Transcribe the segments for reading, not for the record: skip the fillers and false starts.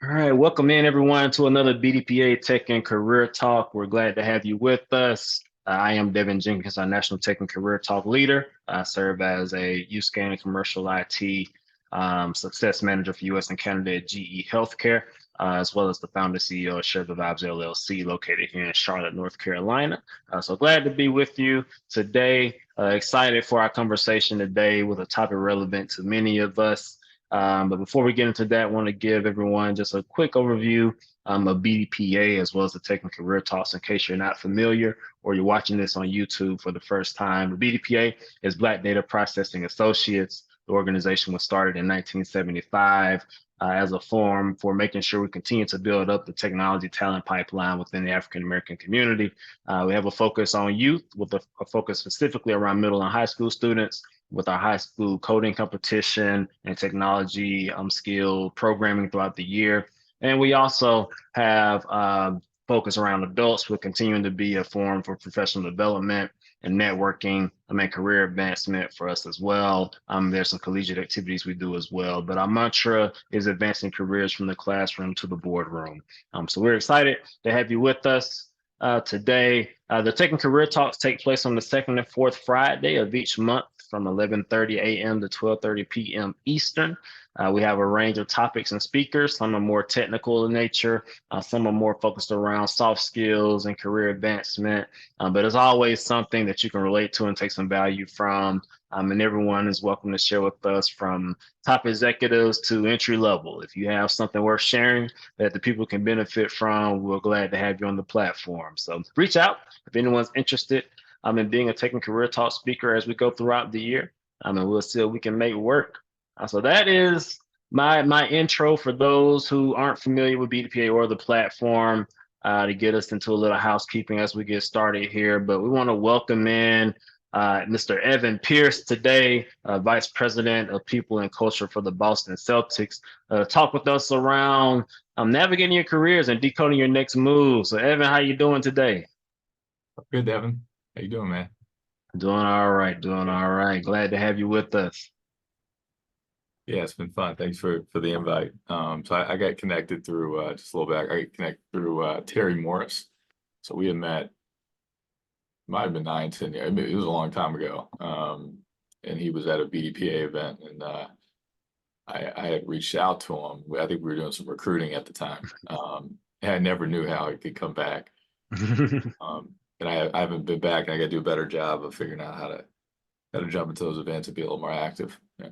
All right, welcome in everyone to another BDPA Tech and Career Talk. We're glad to have you with us. I am Devin Jenkins, our National Tech and Career Talk leader. I serve as a UScan and Commercial IT Success Manager for US and Canada at GE Healthcare, as well as the founder CEO of Share the Vibes LLC, located here in Charlotte, North Carolina. So glad to be with you today. Excited for our conversation today with a topic relevant to many of us. But before we get into that, I want to give everyone just a quick overview of BDPA as well as the Tech and Career Talks in case you're not familiar or you're watching this on YouTube for the first time. The BDPA is Black Data Processing Associates. The organization was started in 1975 as a forum for making sure we continue to build up the technology talent pipeline within the African American community. We have a focus on youth with a focus specifically around middle and high school students with our high school coding competition and technology skill programming throughout the year. And we also have focus around adults. We're continuing to be a forum for professional development and networking and career advancement for us as well. There's some collegiate activities we do as well, but our mantra is advancing careers from the classroom to the boardroom. So we're excited to have you with us today. The Tech and Career Talks take place on the second and fourth Friday of each month from 11:30 a.m. to 12:30 p.m. Eastern. We have a range of topics and speakers. Some are more technical in nature. Some are more focused around soft skills and career advancement. But it's always something that you can relate to and take some value from. And everyone is welcome to share with us from top executives to entry level. If you have something worth sharing that the people can benefit from, we're glad to have you on the platform. So reach out if anyone's interested in being a Tech and Career Talk speaker as we go throughout the year. And we'll see what we can make work. So that is my intro for those who aren't familiar with BDPA or the platform to get us into a little housekeeping as we get started here. But we want to welcome in Mr. Evan Pierce today, Vice President of People and Culture for the Boston Celtics, talk with us around navigating your careers and decoding your next move. So Evan, how you doing today? Good, Devin. How you doing, man? Doing all right, doing all right. Glad to have you with us. Yeah, it's been fun. Thanks for the invite. So I got connected through just a little bit. I got connected through Terry Morris. So we had met, might have been 9, 10 years. I mean, it was a long time ago. And he was at a BDPA event, and I had reached out to him. I think we were doing some recruiting at the time. And I never knew how he could come back. And I haven't been back, and I got to do a better job of figuring out how to jump into those events and be a little more active. Yeah.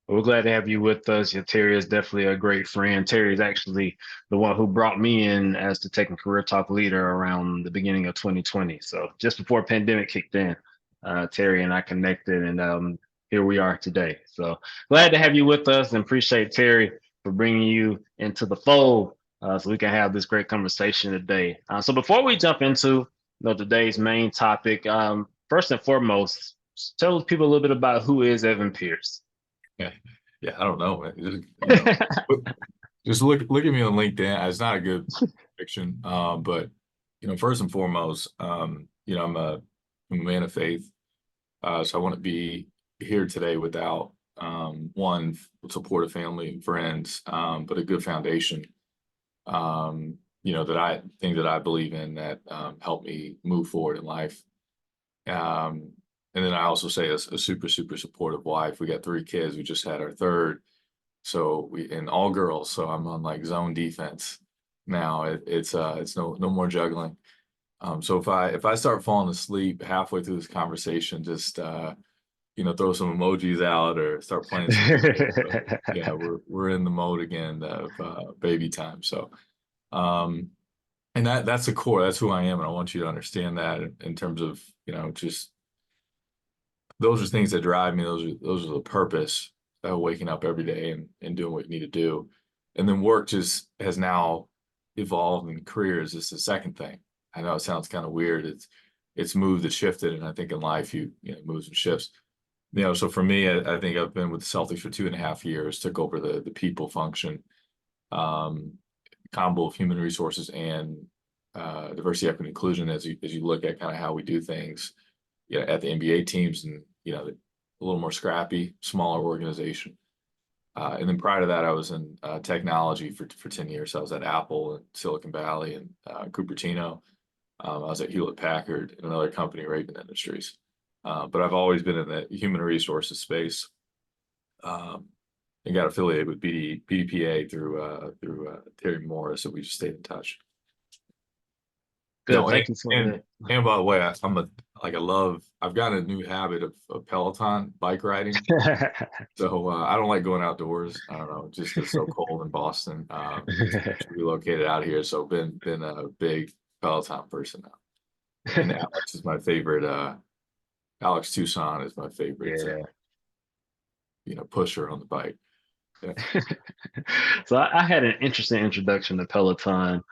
We're glad to have you with us. Yeah, Terry is definitely a great friend. Terry is actually the one who brought me in as the Tech and Career Talk leader around the beginning of 2020. So just before pandemic kicked in, Terry and I connected, and here we are today. So glad to have you with us, and appreciate Terry for bringing you into the fold so we can have this great conversation today. So before we jump into today's main topic, first and foremost, tell people a little bit about who is Evan Pierce. Yeah, yeah, I don't know, man. Just look at me on LinkedIn. It's not a good fiction, but first and foremost, I'm a man of faith. So I want to be here today without one supportive family and friends, but a good foundation. That I believe in that help me move forward in life. And then I also say a super, super supportive wife. We got 3 kids. We just had our third. So and all girls. So I'm on like zone defense now. It's no more juggling. So if I start falling asleep halfway through this conversation, just throw some emojis out or start playing some music. But yeah, we're in the mode again of baby time. So and that's the core. That's who I am, and I want you to understand that in terms of just. Those are things that drive me. Those are the purpose of waking up every day and doing what you need to do. And then work just has now evolved, and career is just the second thing. I know it sounds kind of weird. It's moved, it's shifted, and I think in life it moves and shifts. So for me, I think I've been with the Celtics for 2.5 years, took over the people function, combo of human resources and diversity, equity, inclusion as you look at kind of how we do things. At the NBA teams, and a little more scrappy, smaller organization. And then prior to that, I was in technology for 10 years. I was at Apple and Silicon Valley and Cupertino. I was at Hewlett Packard and another company, Raven Industries. But I've always been in the human resources space, and got affiliated with BDPA through Terry Morris, so we just stayed in touch. Good. No, Thank you for that. and by the way, I've got a new habit of Peloton bike riding. So I don't like going outdoors. I don't know, just 'cause it's so cold in Boston. Relocated out here, so been a big Peloton person now. And Alex is my favorite. Alex Tucson is my favorite. Yeah. Pusher on the bike. Yeah. So I had an interesting introduction to Peloton.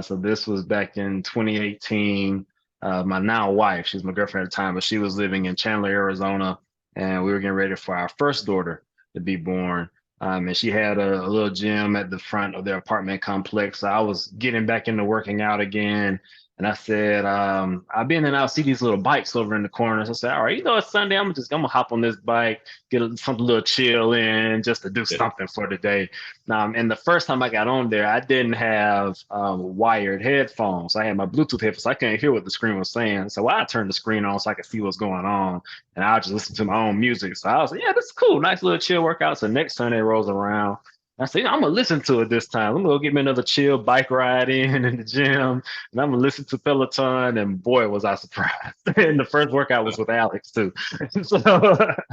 So this was back in 2018. My now wife, she's my girlfriend at the time, but she was living in Chandler, Arizona, and we were getting ready for our first daughter to be born. And she had a little gym at the front of their apartment complex. So I was getting back into working out again. And I said, I've been and I'll see these little bikes over in the corners. I said, all right, it's Sunday. I'm gonna hop on this bike, get something a little chill in, just to do Yeah. something for the day. And the first time I got on there, I didn't have wired headphones. I had my Bluetooth headphones. So I couldn't hear what the screen was saying. So I turned the screen on so I could see what's going on, and I just listen to my own music. So I was like, yeah, this is cool. Nice little chill workout. So next Sunday rolls around. I said, I'm gonna listen to it this time. I'm gonna go get me another chill bike ride in the gym, and I'm gonna listen to Peloton. And boy, was I surprised! And the first workout was with Alex too. So that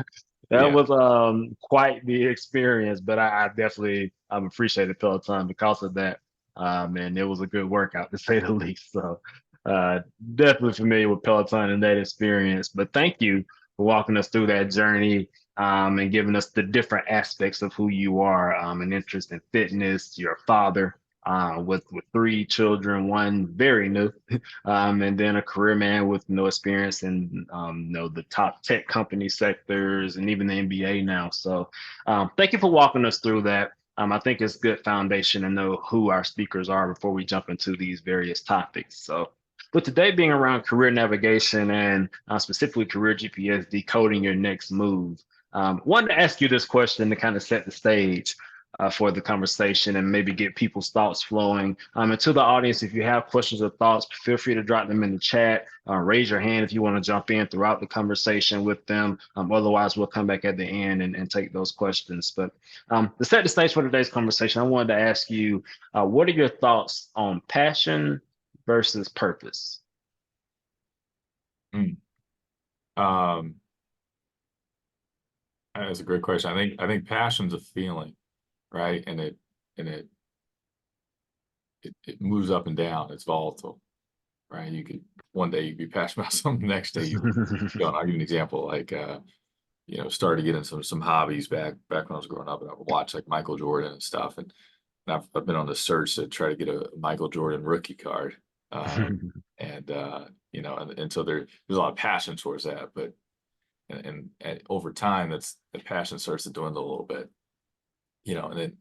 Yeah. was quite the experience, but I definitely appreciated Peloton because of that. And it was a good workout to say the least. So definitely familiar with Peloton and that experience. But thank you for walking us through that journey, and giving us the different aspects of who you are, an interest in fitness, your father, with three children, one very new, and then a career man with no experience in the top tech company sectors and even the NBA now. So thank you for walking us through that. I think it's good foundation to know who our speakers are before we jump into these various topics. So with today being around career navigation and specifically career GPS, decoding your next move, wanted to ask you this question to kind of set the stage for the conversation and maybe get people's thoughts flowing. And to the audience, if you have questions or thoughts, feel free to drop them in the chat. Raise your hand if you want to jump in throughout the conversation with them. Otherwise, we'll come back at the end and take those questions. But to set the stage for today's conversation, I wanted to ask you, what are your thoughts on passion versus purpose? Mm. Um, that's a great question. I think passion's a feeling, right? And it moves up and down. It's volatile, right? One day you could be passionate about something, the next day you don't. I'll give you an example. Like started getting some hobbies back when I was growing up, and I would watch like Michael Jordan and stuff. And I've been on the search to try to get a Michael Jordan rookie card. And and so there's a lot of passion towards that, but and over time the passion starts to dwindle a little bit, and then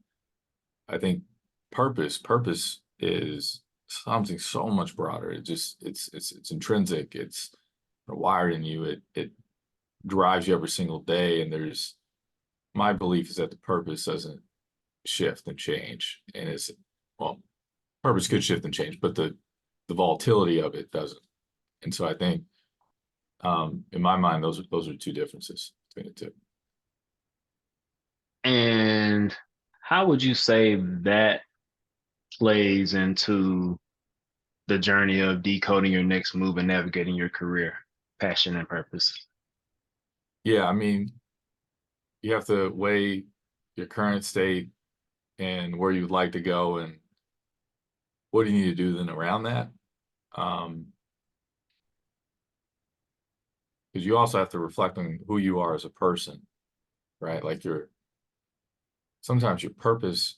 I think purpose is something so much broader. It's intrinsic. It's wired in you. It drives you every single day. And my belief is that the purpose doesn't shift and change. And purpose could shift and change, but the volatility of it doesn't. And so I think, in my mind, those are two differences between the two. And how would you say that plays into the journey of decoding your next move and navigating your career, passion and purpose? Yeah, I mean, you have to weigh your current state and where you'd like to go, and what do you need to do then around that. Because you also have to reflect on who you are as a person, right? Like sometimes your purpose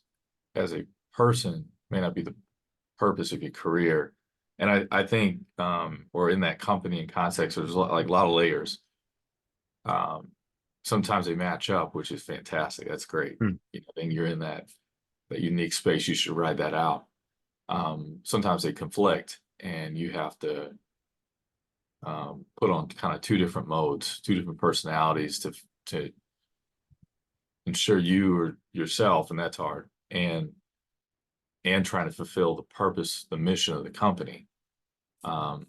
as a person may not be the purpose of your career. And I think, or in that company and context, there's a lot of layers. Sometimes they match up, which is fantastic. That's great. Hmm. Then you're in that unique space. You should ride that out. Sometimes they conflict, and you have to put on kind of two different modes, two different personalities to ensure you or yourself, and that's hard, and trying to fulfill the purpose, the mission of the company. Um,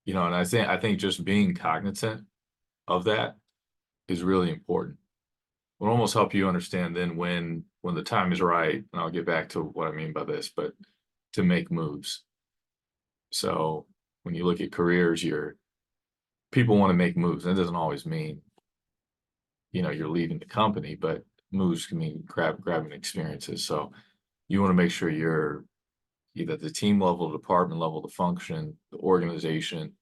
and I think just being cognizant of that is really important. Will almost help you understand then when the time is right, and I'll get back to what I mean by this, but to make moves. So when you look at careers, people want to make moves. That doesn't always mean, you're leaving the company, but moves can mean grabbing experiences. So you want to make sure you're either the team level, department level, the function, the organization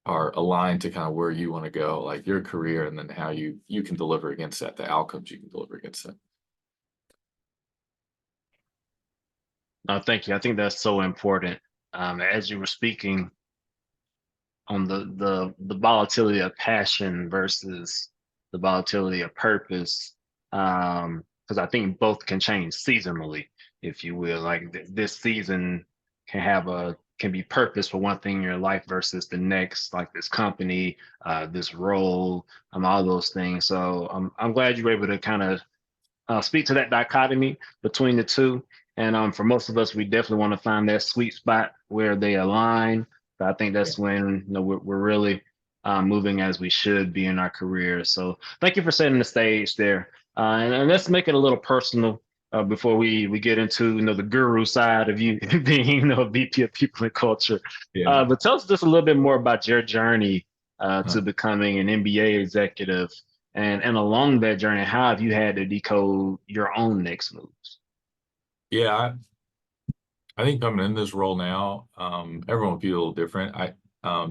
are aligned to kind of where you want to go, like your career, and then how you can deliver against that, the outcomes you can deliver against that. No, thank you. I think that's so important. As you were speaking on the volatility of passion versus the volatility of purpose, because I think both can change seasonally, if you will. Like this season can be purpose for one thing in your life versus the next, like this company, this role, all those things. So I'm glad you were able to kind of speak to that dichotomy between the two. And for most of us, we definitely want to find that sweet spot where they align. But I think Yeah. that's when we're really moving as we should be in our careers. So thank you for setting the stage there. And let's make it a little personal before we get into the guru side of you being a VP of People and Culture. Yeah. But tell us just a little bit more about your journey to Huh. becoming an MBA executive and along that journey, how have you had to decode your own next moves? Yeah. I think coming in this role now, everyone will be a little different.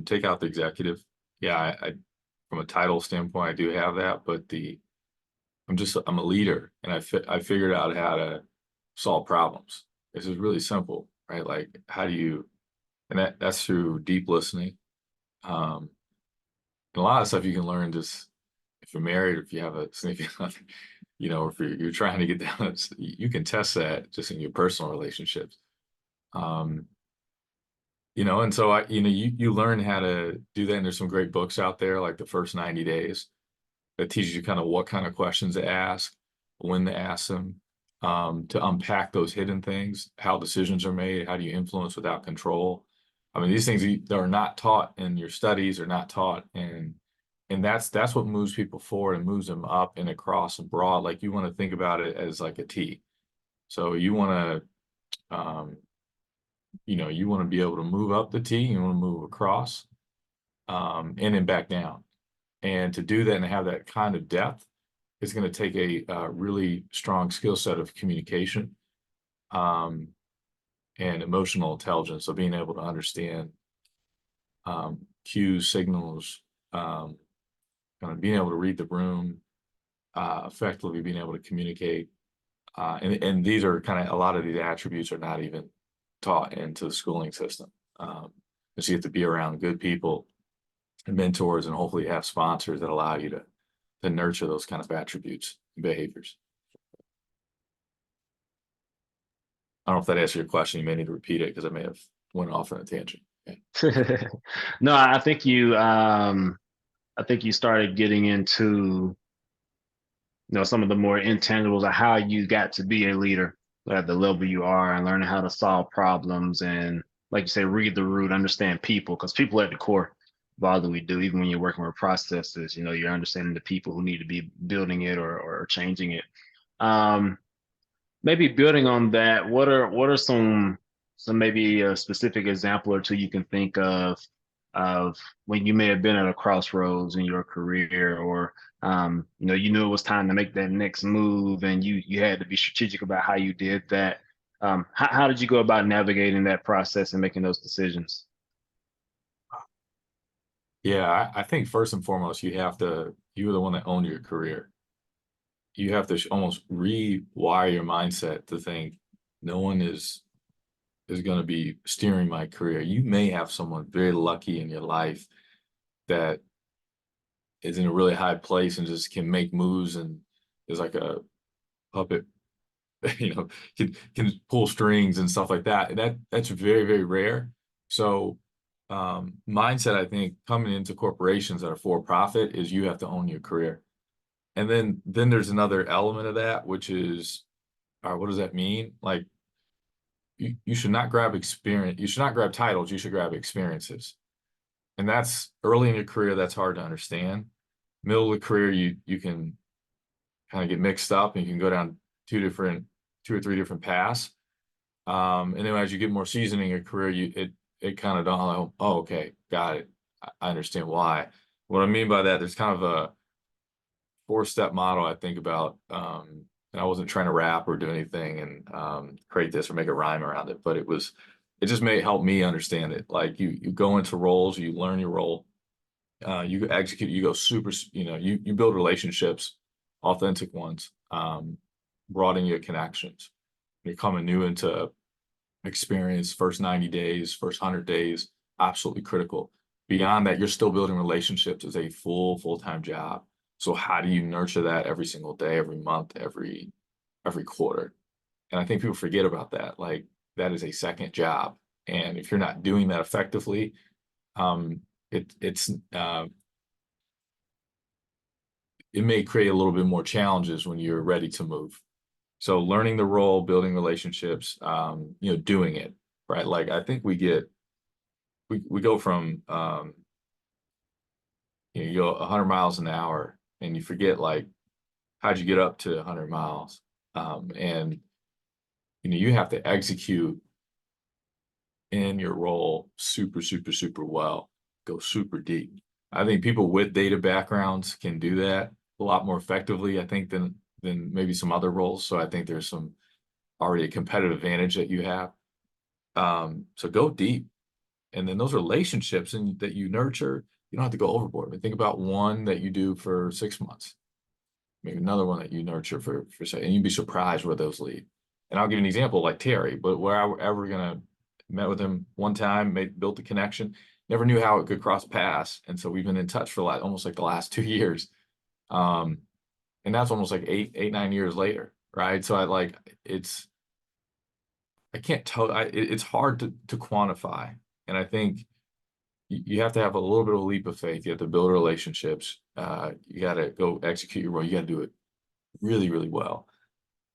Take out the executive. Yeah, I from a title standpoint, I do have that, but I'm a leader, and I figured out how to solve problems. This is really simple, right? Like, how do you, and that's through deep listening. Um, and a lot of stuff you can learn just if you're married, or if you have a significant other, or if you're trying to get down, you can test that just in your personal relationships. Um, and so you learn how to do that. And there's some great books out there, like The First 90 Days, that teaches you kind of what kind of questions to ask, when to ask them, to unpack those hidden things, how decisions are made, how do you influence without control. I mean, these things that are not taught in your studies, are not taught, and that's what moves people forward and moves them up and across and broad. Like, you want to think about it as like a T. So you want to be able to move up the T, you want to move across, and then back down. And to do that and have that kind of depth, it's going to take a really strong skill set of communication, um, and emotional intelligence. So being able to understand cues, signals, kind of being able to read the room, effectively being able to communicate. And these are kind of, a lot of these attributes are not even taught into the schooling system. So you have to be around good people and mentors, and hopefully have sponsors that allow you to nurture those kind of attributes and behaviors. I don't know if that answers your question. You may need to repeat it because I may have went off on a tangent. Okay. No, I think you started getting into some of the more intangibles of how you got to be a leader at the level you are and learning how to solve problems and, like you say, read the root, understand people, because people are at the core of all that we do. Even when you're working with processes, you're understanding the people who need to be building it or changing it. Um, Maybe building on that, what are some maybe a specific example or two you can think of when you may have been at a crossroads in your career, or you knew it was time to make that next move, and you had to be strategic about how you did that. How did you go about navigating that process and making those decisions? Yeah, I think first and foremost, you're the one that owned your career. You have to almost rewire your mindset to think no one is going to be steering my career. You may have someone very lucky in your life that is in a really high place and just can make moves and is like a puppet, can pull strings and stuff like that. That's very, very rare. So mindset, I think, coming into corporations that are for profit is you have to own your career. And then there's another element of that, which is, all right, what does that mean? Like you should not grab experience, you should not grab titles, you should grab experiences. And that's early in your career, that's hard to understand. Middle of the career, you can kind of get mixed up and you can go down two or three different paths. And then as you get more seasoned in your career, it kind of don't, oh, okay, got it. I understand why. What I mean by that, there's kind of a four-step model I think about. And I wasn't trying to rap or do anything and create this or make a rhyme around it, but it just may help me understand it. Like you go into roles, you learn your role, you execute, you go super, you build relationships, authentic ones, broaden your connections. You're coming new into experience, first 90 days, first 100 days, absolutely critical. Beyond that, you're still building relationships as a full-time job. So how do you nurture that every single day, every month, every quarter? And I think people forget about that. Like that is a second job. And if you're not doing that effectively, it may create a little bit more challenges when you're ready to move. So learning the role, building relationships, doing it, right? Like I think we go from, you go 100 miles an hour and you forget like, how'd you get up to 100 miles? And, you have to execute in your role super, super, super well, go super deep. I think people with data backgrounds can do that a lot more effectively, I think, than maybe some other roles. So I think there's some already a competitive advantage that you have. So go deep. And then those relationships that you nurture, you don't have to go overboard. I mean, think about one that you do for 6 months, maybe another one that you nurture for say, and you'd be surprised where those lead. And I'll give you an example like Terry, but where I ever gonna met with him one time, built a connection, never knew how it could cross paths. And so we've been in touch for like almost like the last 2 years. And that's almost like 9 years later, right? So I can't tell, it's hard to quantify. And I think you have to have a little bit of a leap of faith. You have to build relationships. You got to go execute your role. You got to do it really, really well.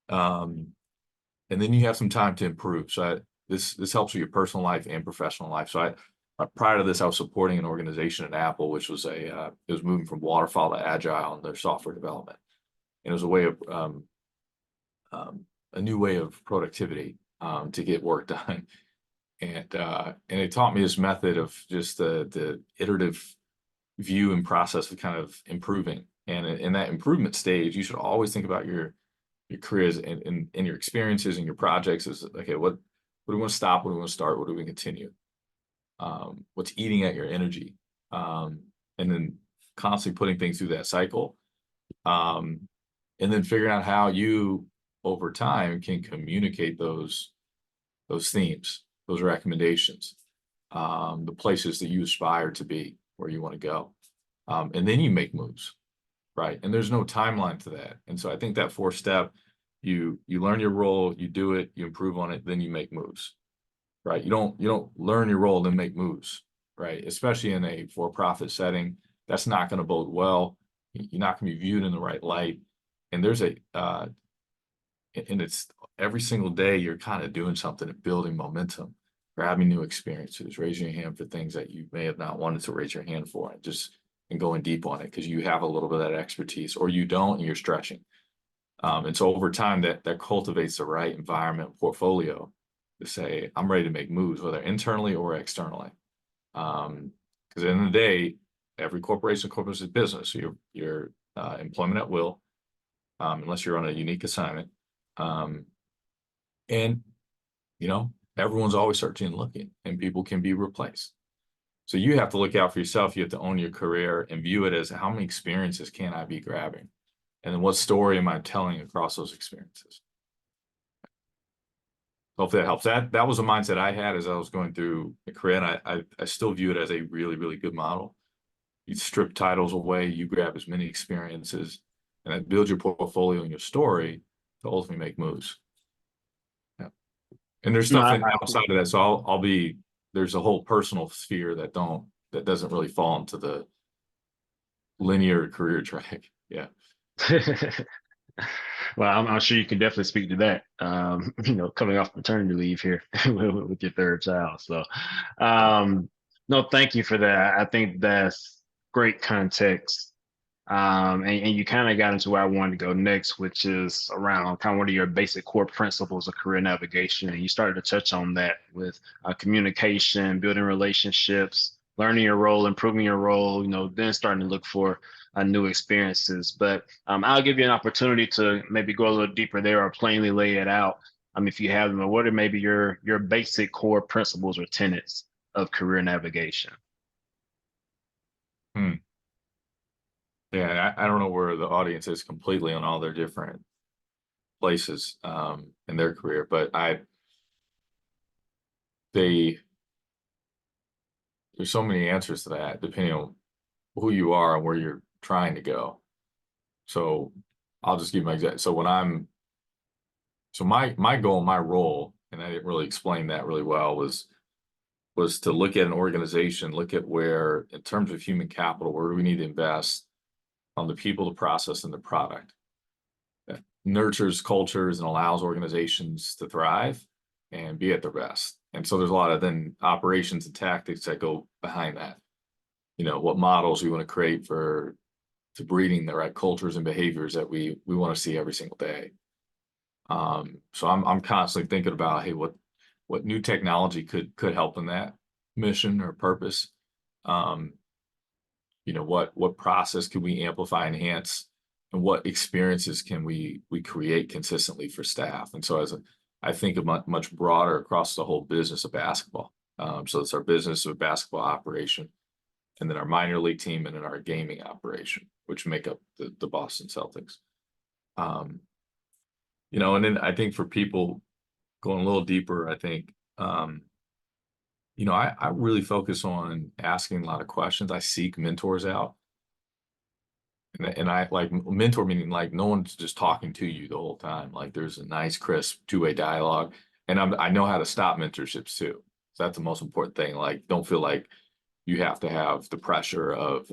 And then you have some time to improve. So this helps with your personal life and professional life. So prior to this, I was supporting an organization at Apple, which was it was moving from waterfall to agile in their software development. And it was a way of a new way of productivity to get work done. And it taught me this method of just the iterative view and process of kind of improving. And in that improvement stage, you should always think about your careers and your experiences and your projects is, okay, what do we want to stop? What do we want to start? What do we continue? What's eating at your energy? And then constantly putting things through that cycle. And then figuring out how you, over time, can communicate those themes, those recommendations, the places that you aspire to be, where you want to go. And then you make moves, right? And there's no timeline to that. And so I think that fourth step, you learn your role, you do it, you improve on it, then you make moves, right? You don't learn your role, then make moves, right? Especially in a for-profit setting, that's not going to bode well. You're not going to be viewed in the right light. And and it's every single day you're kind of doing something and building momentum, grabbing new experiences, raising your hand for things that you may have not wanted to raise your hand for, and going deep on it because you have a little bit of that expertise, or you don't and you're stretching. And so over time that cultivates the right environment portfolio to say, I'm ready to make moves, whether internally or externally. Because at the end of the day, every corporation is business. So you're employment at will, unless you're on a unique assignment. And everyone's always searching and looking, and people can be replaced. So you have to look out for yourself. You have to own your career and view it as, how many experiences can I be grabbing? And then what story am I telling across those experiences? Hopefully that helps. That was a mindset I had as I was going through the career, and I still view it as a really, really good model. You strip titles away, you grab as many experiences, and that builds your portfolio and your story to ultimately make moves. Yeah. And there's No, stuff outside of that. So there's a whole personal sphere that doesn't really fall into the linear career track. Yeah. Well, I'm sure you can definitely speak to that. Coming off maternity leave here with your third child. So, no, thank you for that. I think that's great context. And you kind of got into where I wanted to go next, which is around kind of what are your basic core principles of career navigation. And you started to touch on that with communication, building relationships, learning your role, improving your role, then starting to look for new experiences. But I'll give you an opportunity to maybe go a little deeper there or plainly lay it out. If you have them, or what are maybe your basic core principles or tenets of career navigation? Hmm. Yeah, I don't know where the audience is completely on all their different places in their career, but they there's so many answers to that depending on who you are and where you're trying to go. So I'll just give my example. So my goal, my role, and I didn't really explain that really well, was to look at an organization, look at where, in terms of human capital, where do we need to invest on the people, the process, and the product that nurtures cultures and allows organizations to thrive and be at their best. And so there's a lot of then operations and tactics that go behind that. What models we want to create for to breeding the right cultures and behaviors that we want to see every single day. So I'm constantly thinking about, hey, what new technology could help in that mission or purpose. Um, what process could we amplify, enhance, and what experiences can we create consistently for staff? And so I think of much broader across the whole business of basketball. So it's our business of basketball operation, and then our minor league team, and then our gaming operation, which make up the Boston Celtics. Um, and then I think for people going a little deeper, I think, I really focus on asking a lot of questions. I seek mentors out. And I like mentor, meaning like no one's just talking to you the whole time. Like there's a nice, crisp two-way dialogue. And I know how to stop mentorships too. So that's the most important thing. Like, don't feel like you have to have the pressure of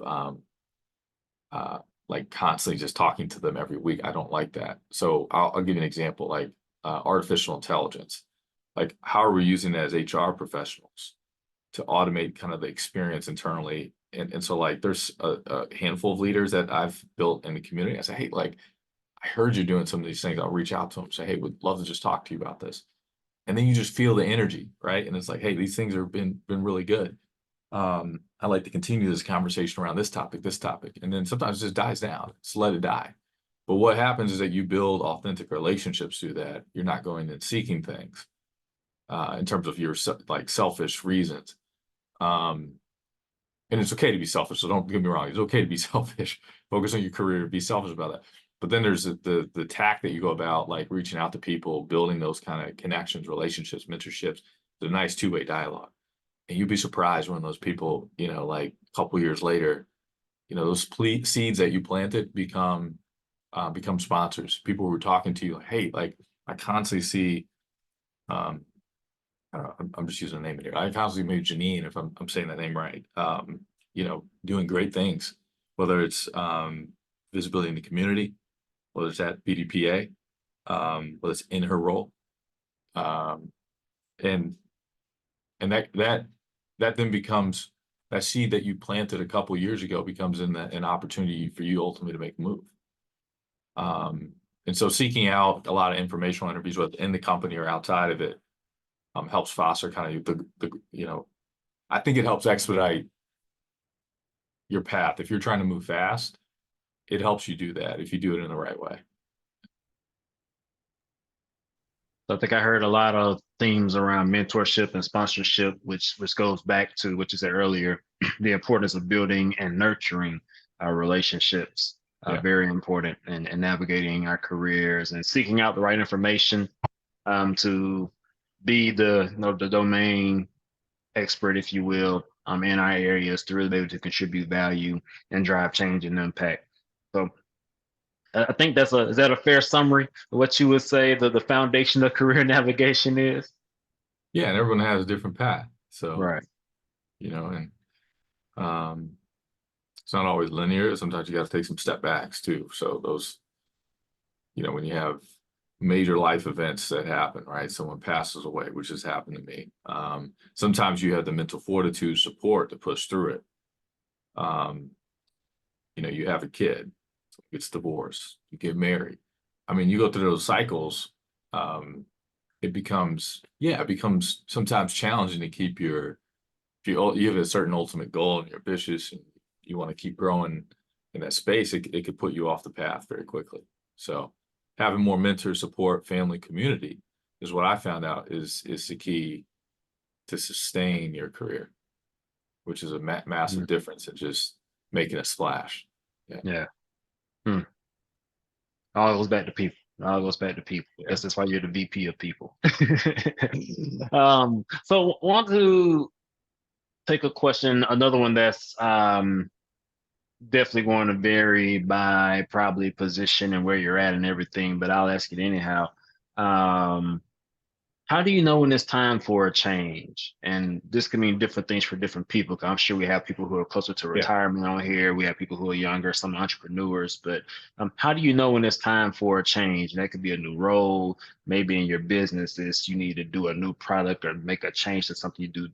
uh, like constantly just talking to them every week. I don't like that. So I'll give you an example, like artificial intelligence. Like, how are we using that as HR professionals to automate kind of the experience internally? And so like there's a handful of leaders that I've built in the community. I say, hey, like I heard you're doing some of these things. I'll reach out to them, say, hey, would love to just talk to you about this. And then you just feel the energy, right? And it's like, hey, these things have been really good. I like to continue this conversation around this topic, and then sometimes it just dies down. Just let it die. But what happens is that you build authentic relationships through that. You're not going and seeking things in terms of your like selfish reasons. Um, and it's okay to be selfish. So don't get me wrong. It's okay to be selfish. Focus on your career. Be selfish about that. But then there's the tack that you go about, like reaching out to people, building those kind of connections, relationships, mentorships. The nice two-way dialogue. And you'd be surprised when those people, like a couple years later, those seeds that you planted become sponsors. People who were talking to you, like, hey, like I constantly see, um, I don't know, I'm just using a name in here. I constantly maybe Janine, if I'm saying that name right, doing great things, whether it's visibility in the community, whether it's at BDPA, whether it's in her role, um, and and that then becomes that seed that you planted a couple years ago becomes an opportunity for you ultimately to make a move. And so seeking out a lot of informational interviews within the company or outside of it helps foster kind of I think it helps expedite your path. If you're trying to move fast, it helps you do that if you do it in the right way. So I think I heard a lot of themes around mentorship and sponsorship, which goes back to what you said earlier, the importance of building and nurturing our relationships. Yeah. Very important in navigating our careers and seeking out the right information to be the domain expert, if you will, in our areas to really be able to contribute value and drive change and impact. So I think is that a fair summary of what you would say the foundation of career navigation is? Yeah. And everyone has a different path. So, Right. and um, It's not always linear. Sometimes you got to take some step backs too. So those, when you have major life events that happen, right? Someone passes away, which has happened to me. Sometimes you have the mental fortitude support to push through it. Um, you have a kid, gets divorced, you get married. I mean, you go through those cycles. It becomes sometimes challenging to keep if you have a certain ultimate goal and you're ambitious and you want to keep growing in that space, it could put you off the path very quickly. So having more mentor support, family, community is what I found out is the key to sustain your career, which is a massive Mm, difference in just making a splash. Yeah. yeah. Hmm. All goes back to people. All goes back to people. Yeah. Guess that's why you're the VP of people. So want to take a question, another one that's definitely going to vary by probably position and where you're at and everything, but I'll ask it anyhow. Um, how do you know when it's time for a change? And this can mean different things for different people. 'Cause I'm sure we have people who are closer to Yeah. retirement on here. We have people who are younger, some entrepreneurs. But how do you know when it's time for a change? And that could be a new role, maybe in your business, is you need to do a new product or make a change to something you do,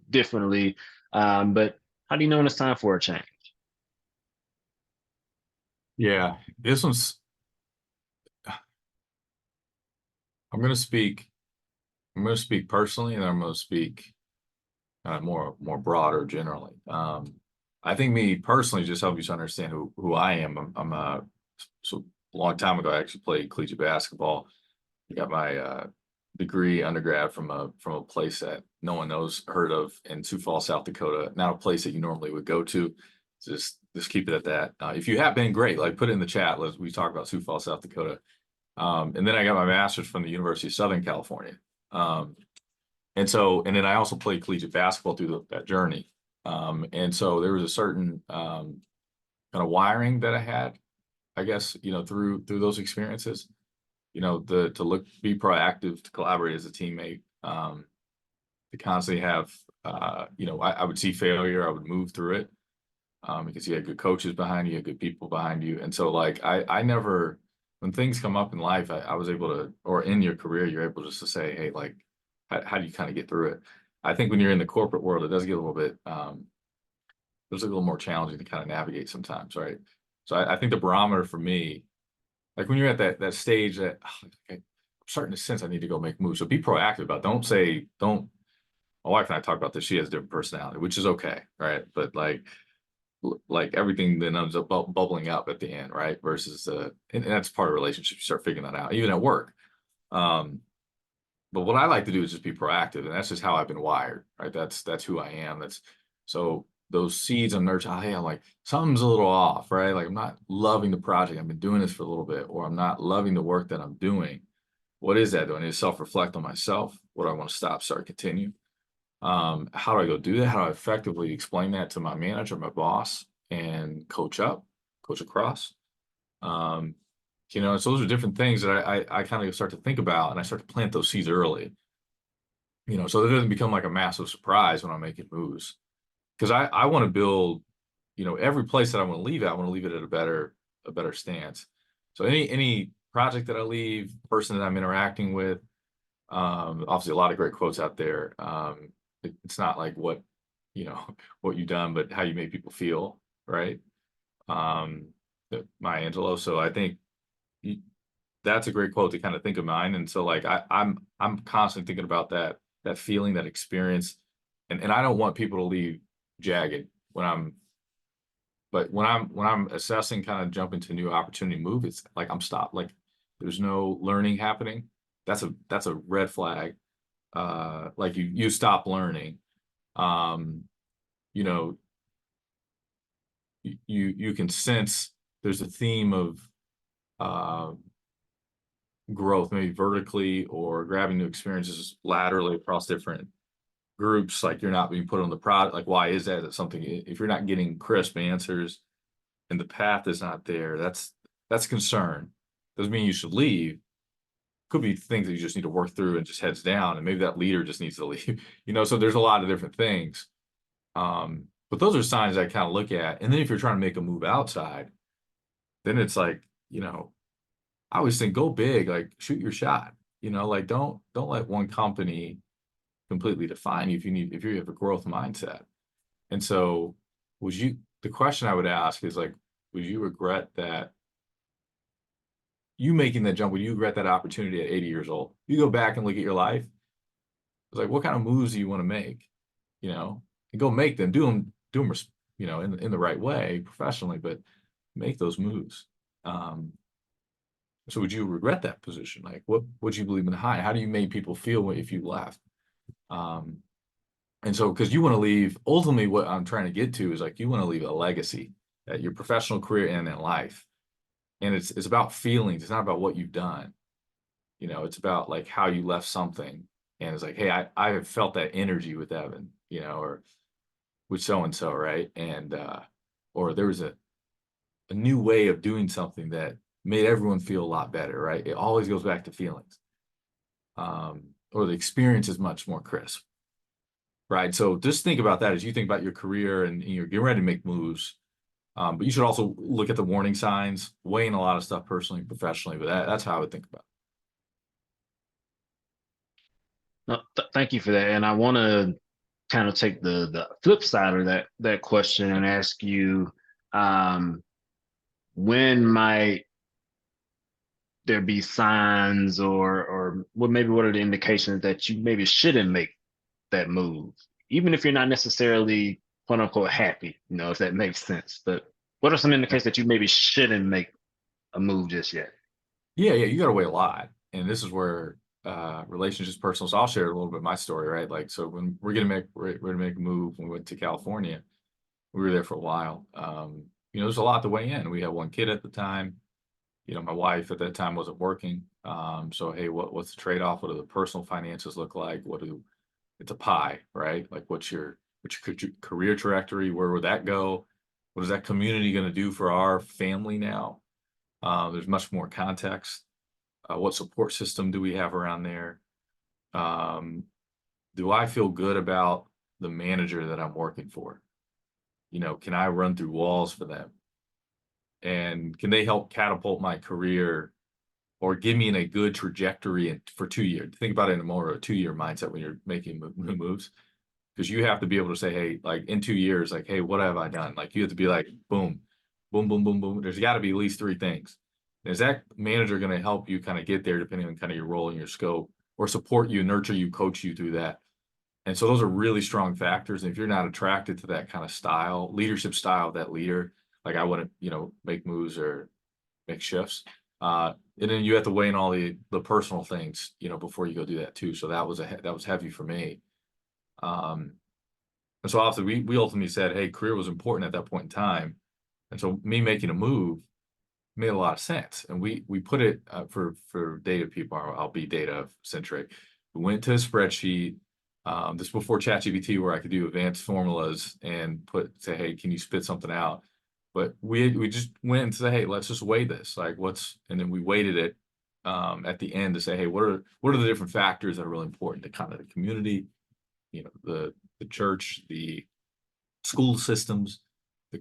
differently. But how do you know when it's time for a change? Yeah. I'm going to speak, I'm going to speak personally, and I'm going to speak more broader generally. I think me personally, just help you to understand who I am. So a long time ago, I actually played collegiate basketball. I got my degree undergrad from a place that no one heard of in Sioux Falls, South Dakota. Not a place that you normally would go to. Just keep it at that. If you have been, great. Like, put it in the chat. We talk about Sioux Falls, South Dakota. And then I got my master's from the University of Southern California. And then I also played collegiate basketball through that journey. And so there was a certain kind of wiring that I had, I guess, through those experiences, be proactive, to collaborate as a teammate, to constantly have, I would see failure, I would move through it, because you had good coaches behind you, had good people behind you. And so, like, I never, when things come up in life, I was able to, or in your career, you're able just to say, hey, like, how do you kind of get through it? I think when you're in the corporate world, it does get a little bit, there's a little more challenging to kind of navigate sometimes, right? So I think the barometer for me, like, when you're at that stage that, okay, I'm starting to sense I need to go make moves. So be proactive about it. Don't, my wife and I talk about this. She has a different personality, which is okay, right? But like everything then ends up bubbling up at the end, right? Versus and that's part of relationships. You start figuring that out, even at work. But what I like to do is just be proactive, and that's just how I've been wired, right? That's who I am. So those seeds of nurture. Hey, I'm like, something's a little off, right? Like, I'm not loving the project. I've been doing this for a little bit, or I'm not loving the work that I'm doing. What is that? Do I need to self-reflect on myself? What do I want to stop, start, continue? How do I go do that? How do I effectively explain that to my manager, my boss, and coach across? Um, so those are different things that I kind of start to think about, and I start to plant those seeds early, so it doesn't become like a massive surprise when I'm making moves. Because I want to build, every place that I want to leave at, I want to leave it at a better stance. So any project that I leave, person that I'm interacting with, obviously a lot of great quotes out there. It's not like what what you've done, but how you make people feel, right? Um, Maya Angelou. So I think that's a great quote to kind of think of mine. And so, like, I'm constantly thinking about that feeling, that experience, and I don't want people to leave jagged when I'm assessing, kind of jumping to new opportunity move. It's like I'm stopped. Like, there's no learning happening. That's a red flag. Like, you stop learning. Um, you know, you can sense there's a theme of uh, growth, maybe vertically or grabbing new experiences laterally across different groups. Like, you're not being put on the product. Like, why is that? That's something, if you're not getting crisp answers and the path is not there, that's concern. Doesn't mean you should leave. Could be things that you just need to work through and just heads down, and maybe that leader just needs to leave. So there's a lot of different things. But those are signs I kind of look at. And then if you're trying to make a move outside, then it's like, I always think go big, like shoot your shot. Like don't let one company completely define you if you have a growth mindset. And so the question I would ask is like, would you regret that you making that jump? Would you regret that opportunity at 80 years old? You go back and look at your life. It's like, what kind of moves do you want to make? And go make them, do them, in the right way, professionally, but make those moves. So would you regret that position? Like, what would you believe in high? How do you make people feel if you left? Um, and so, because you want to leave, ultimately, what I'm trying to get to is like you want to leave a legacy at your professional career and in life. And it's about feelings. It's not about what you've done. It's about like how you left something. And it's like, hey, I have felt that energy with Evan, or with so and so, right? And or there was a new way of doing something that made everyone feel a lot better, right? It always goes back to feelings. Or the experience is much more crisp, right? So just think about that as you think about your career and you're getting ready to make moves. But you should also look at the warning signs, weighing a lot of stuff personally and professionally. But that's how I would think about No, thank you for that. And I want to kind of take the flip side of that question and ask you, um, when might there be signs or what are the indications that you maybe shouldn't make that move, even if you're not necessarily quote unquote happy, if that makes sense. But what are some it. indicators that you maybe shouldn't make a move just yet? Yeah, you got to weigh a lot. And this is where relationships personal. So I'll share a little bit of my story, right? Like, so when we're gonna make a move when we went to California, we were there for a while. There's a lot to weigh in. We had one kid at the time. My wife at that time wasn't working. So hey, what's the trade-off? What do the personal finances look like? It's a pie, right? Like what's your career trajectory? Where would that go? What is that community going to do for our family now? There's much more context. What support system do we have around there? Do I feel good about the manager that I'm working for? Can I run through walls for them? And can they help catapult my career or give me in a good trajectory for 2 years? Think about it in a more of a 2-year mindset when you're making moves, because you have to be able to say, hey, like in 2 years, like, hey, what have I done? Like you have to be like, boom, boom, boom, boom, boom. There's got to be at least 3 things. Is that manager going to help you kind of get there, depending on kind of your role and your scope, or support you, nurture you, coach you through that? And so those are really strong factors. And if you're not attracted to that kind of style, leadership style of that leader, like I wouldn't, make moves or make shifts. And then you have to weigh in all the personal things, before you go do that too. So that was heavy for me. Um, and so obviously we ultimately said, hey, career was important at that point in time. And so me making a move made a lot of sense. And we put it for data people, I'll be data centric. We went to a spreadsheet. This before ChatGPT, where I could do advanced formulas and say, hey, can you spit something out? But we just went and said, hey, let's just weigh this. Like and then we weighted it at the end to say, hey, what are the different factors that are really important to kind of the community, the church, the school systems, the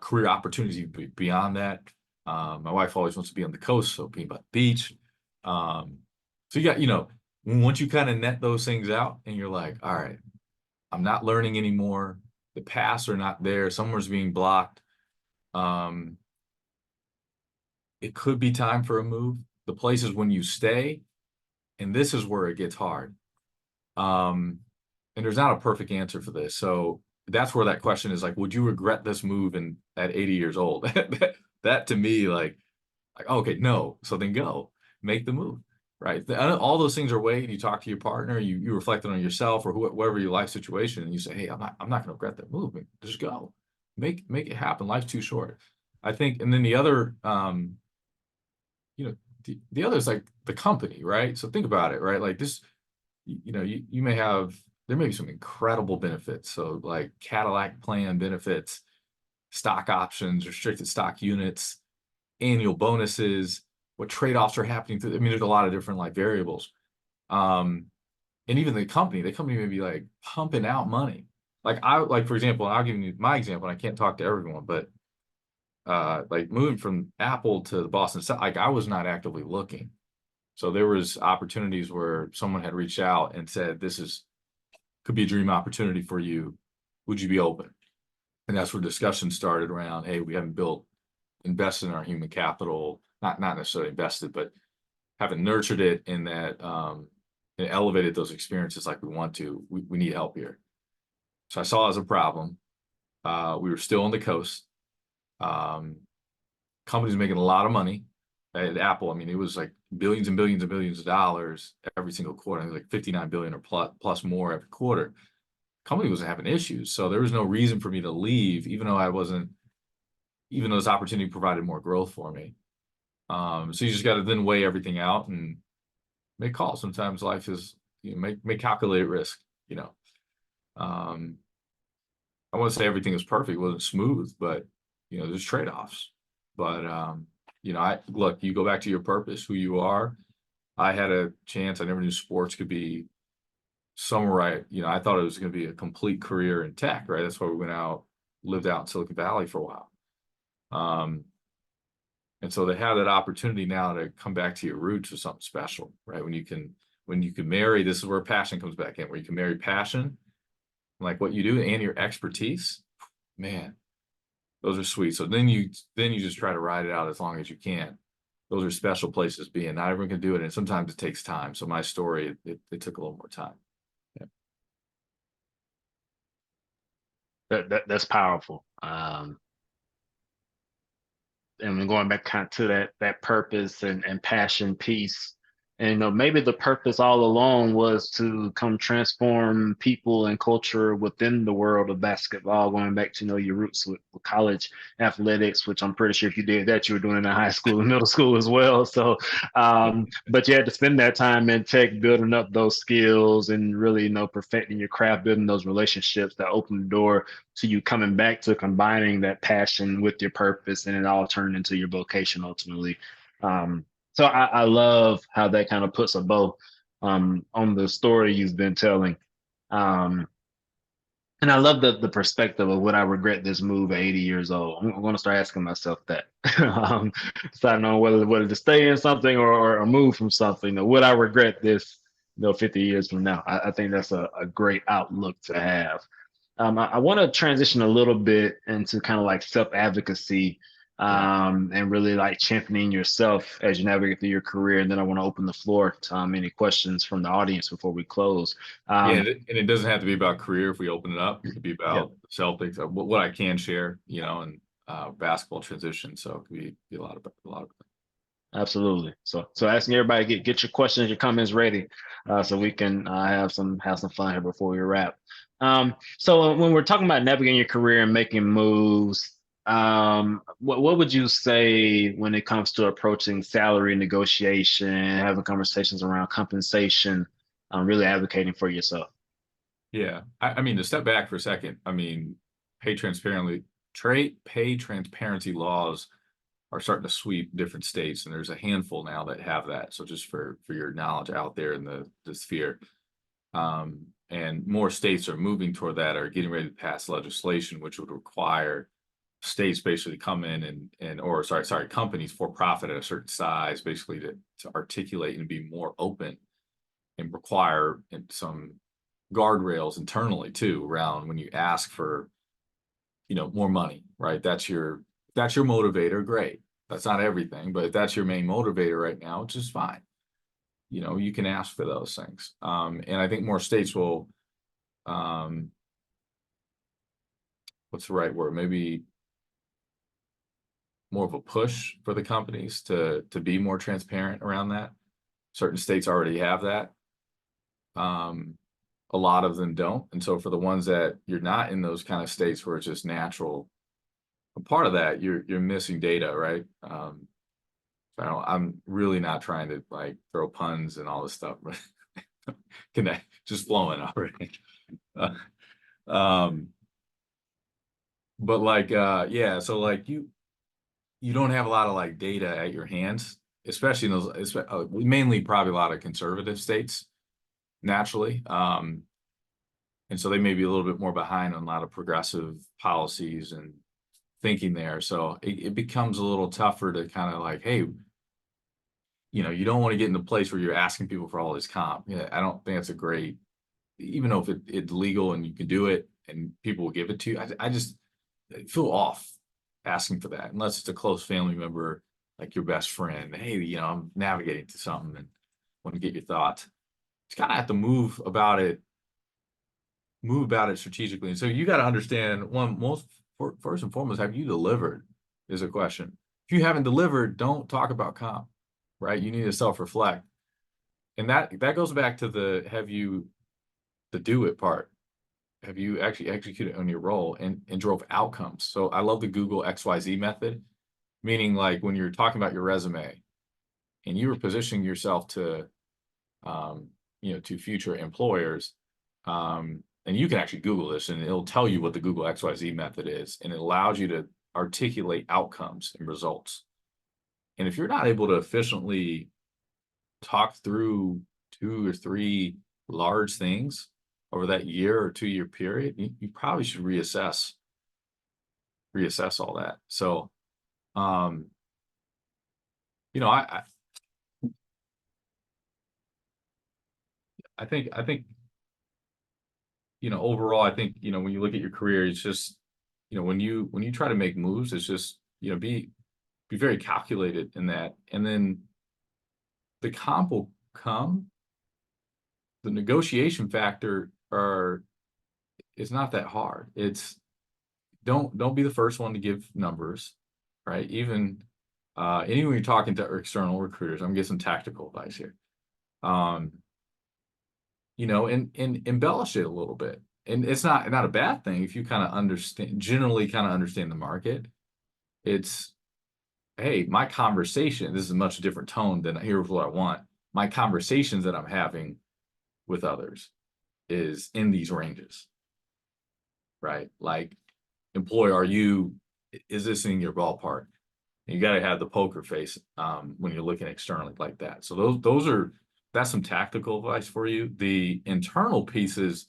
career opportunities beyond that. My wife always wants to be on the coast, so being by the beach. So you got, once you kind of net those things out and you're like, all right, I'm not learning anymore. The paths are not there. Somewhere's being blocked. It could be time for a move. The place is when you stay, and this is where it gets hard. And there's not a perfect answer for this. So that's where that question is like, would you regret this move at 80 years old? That to me, like, okay, no. So then go make the move, right? All those things are weighed. You talk to your partner, you reflect on yourself or whoever your life situation, and you say, hey, I'm not going to regret that move. Just go, make it happen. Life's too short, I think. And then the other, the other is like the company, right? So think about it, right? Like this, you may have, there may be some incredible benefits. So like Cadillac plan benefits, stock options, restricted stock units, annual bonuses, what trade-offs are happening through. I mean, there's a lot of different like variables. And even the company may be like pumping out money. like for example, I'll give you my example, and I can't talk to everyone, but like moving from Apple to the Boston, like I was not actively looking. So there was opportunities where someone had reached out and said, could be a dream opportunity for you. Would you be open? And that's where discussion started around, hey, we haven't invested in our human capital, not necessarily invested, but haven't nurtured it in that and elevated those experiences like we want to. We need help here. So I saw it as a problem. We were still on the coast. Um, Companies making a lot of money at Apple. I mean, it was like billions and billions and billions of dollars every single quarter. It was like 59 billion or plus more every quarter. Company was having issues. So there was no reason for me to leave, even though this opportunity provided more growth for me. So you just got to then weigh everything out and make calls. Sometimes life is, make calculated risk, you know. I wouldn't say everything was perfect, it wasn't smooth, but there's trade-offs. But look, you go back to your purpose, who you are. I had a chance. I never knew sports could be somewhere. I thought it was going to be a complete career in tech, right? That's why we lived out in Silicon Valley for a while. And so they have that opportunity now to come back to your roots with something special, right? When you can marry, this is where passion comes back in, where you can marry passion, like what you do, and your expertise, man, those are sweet. So then you just try to ride it out as long as you can. Those are special places to be in. Not everyone can do it, and sometimes it takes time. So my story, it took a little more time. Yeah. That's powerful. And then going back kind of to that purpose and passion piece. And maybe the purpose all along was to come transform people and culture within the world of basketball, going back to your roots with college athletics, which I'm pretty sure if you did that, you were doing it in high school and middle school as well. So but you had to spend that time in tech building up those skills and really perfecting your craft, building those relationships that open the door to you coming back to combining that passion with your purpose, and it all turned into your vocation ultimately. So I love how that kind of puts a bow on the story you've been telling. Um, and I love the perspective of would I regret this move at 80 years old? I'm going to start asking myself that. Deciding on whether to stay in something or move from something. Would I regret this 50 years from now? I think that's a great outlook to have. I want to transition a little bit into kind of like self-advocacy and really like championing yourself as you navigate through your career. And then I want to open the floor to any questions from the audience before we close. And it doesn't have to be about career. If we open it up, it could be about Celtics, what I can share, and basketball transition. So it could be a lot of. Absolutely. So asking everybody get your questions, your comments ready, so we can have some fun here before we wrap. So when we're talking about navigating your career and making moves, what would you say when it comes to approaching salary negotiation, having conversations around compensation, really advocating for yourself? Yeah, I mean, to step back for a second, I mean, pay transparency laws are starting to sweep different states, and there's a handful now that have that. So just for your knowledge out there in the sphere, and more states are moving toward that, are getting ready to pass legislation which would require states basically come in or companies for profit at a certain size, basically to articulate and be more open and require some guardrails internally too around when you ask for more money, right? That's your motivator. Great. That's not everything, but if that's your main motivator right now, which is fine, you can ask for those things. And I think more states will, what's the right word? Maybe more of a push for the companies to be more transparent around that. Certain states already have that. A lot of them don't. And so for the ones that you're not in those kind of states where it's just natural, a part of that, you're missing data, right? I'm really not trying to like throw puns and all this stuff, but just flowing already. But like, so like you don't have a lot of like data at your hands, especially in those, mainly probably a lot of conservative states, naturally. And so they may be a little bit more behind on a lot of progressive policies and thinking there. So it becomes a little tougher to kind of like, hey, you don't want to get in a place where you're asking people for all this comp. Yeah, I don't think that's a great, even though if it's legal and you can do it and people will give it to you, I just feel off asking for that unless it's a close family member, like your best friend. Hey, I'm navigating to something and want to get your thoughts. You kind of have to move about it strategically. And so you got to understand first and foremost, have you delivered is a question. If you haven't delivered, don't talk about comp, right? You need to self-reflect. And that goes back to the do it part. Have you actually executed on your role and drove outcomes? So I love the Google XYZ method, meaning like when you're talking about your resume and you were positioning yourself to, to future employers, and you can actually Google this and it'll tell you what the Google XYZ method is, and it allows you to articulate outcomes and results. And if you're not able to efficiently talk through 2 or 3 large things over that year or 2-year period, you probably should reassess all that. So, I think, overall, I think, when you look at your career, it's just, when you try to make moves, it's just, be very calculated in that. And then the comp will come. The negotiation factor is not that hard. It's don't be the first one to give numbers, right? Even anyone you're talking to external recruiters, I'm getting some tactical advice here. And embellish it a little bit. And it's not a bad thing if you generally kind of understand the market. It's, hey, my conversation, this is a much different tone than here's what I want. My conversations that I'm having with others is in these ranges, right? Like, employer, is this in your ballpark? You got to have the poker face when you're looking externally like that. So that's some tactical advice for you. The internal pieces,